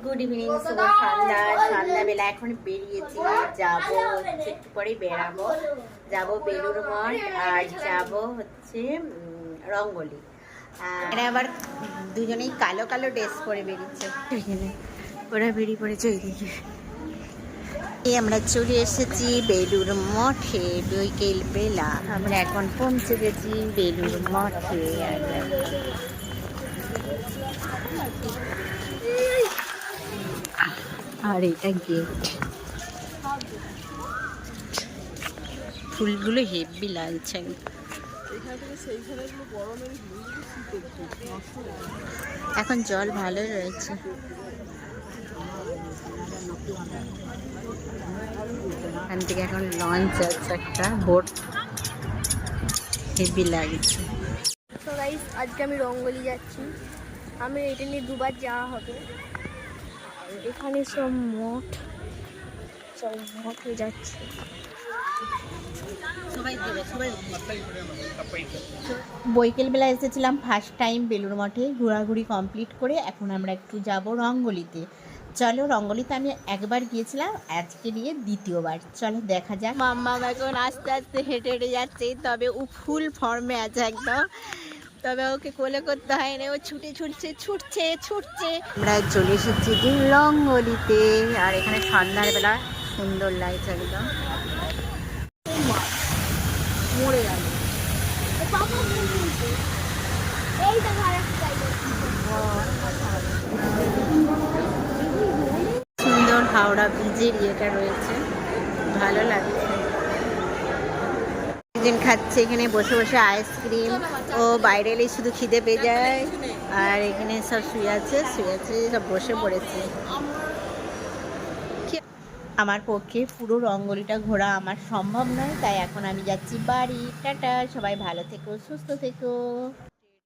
Good evening, শুভ সন্ধ্যা। সন্ধ্যাবেলা এখন বেরিয়েছি, যাবো হচ্ছে একটু পরে বেরাবো, যাবো বেলুড় মঠ আর যাবো হচ্ছে রঙ্গলি। এরা আবার দুজনেই কালো কালো ড্রেস পরে বেরিয়েছে, ওরা বেরিয়ে পড়েছে ওইদিকে। আমরা চলে এসেছি বেলুড় মঠে বিকেল বেলা। আমরা এখন পৌঁছে গেছি বেলুড় মঠে। আর এটা গেট, ফুলগুলো হেভি লাগছে। এখন জল ভালো রয়েছে। এখান থেকে এখন লঞ্চ আছে, একটা বোট, হেভি লাগছে। তো গাইস, আজকে আমি রঙ্গলি যাচ্ছি। আমি এটা নিয়ে দুবার যাওয়া হবে। এখানে সব মঠে যাচ্ছে। বৈকাল বেলা এসেছিলাম ফার্স্ট টাইম বেলুড় মঠে, ঘোরাঘুরি কমপ্লিট করে এখন আমরা একটু যাব রঙ্গলিতে। চলো, রঙ্গলিতে আমি একবার গিয়েছিলাম, আজকে নিয়ে দ্বিতীয়বার। চলো দেখা যাক। মাম্মা এখন আস্তে আস্তে হেঁটে হেঁটে যাচ্ছে, তবে ও ফুল ফর্মে আছে একদম, তবে ওকে কোলে করতে হয় না, ও ছুটছে। আমরা চলে এসেছি রঙ্গলিতে, আর এখানে সন্ধ্যার বেলা সুন্দর লাগছে একদম। মরে গেল। সুন্দর হাওড়া ব্রিজের ইয়েটা রয়েছে, ভালো লাগছে। একজন খাচ্ছে এখানে বসে বসে আইসক্রিম, ও বাইরে এলেই শুধু খিদে পেয়ে যায়। আর এখানে সব শুয়ে আছে সব বসে পড়েছে। আমার পক্ষে পুরো রঙ্গলিটা ঘোরা আমার সম্ভব নয়, তাই এখন আমি যাচ্ছি বাড়ি। টাটা, সবাই ভালো থেকো, সুস্থ থেকো।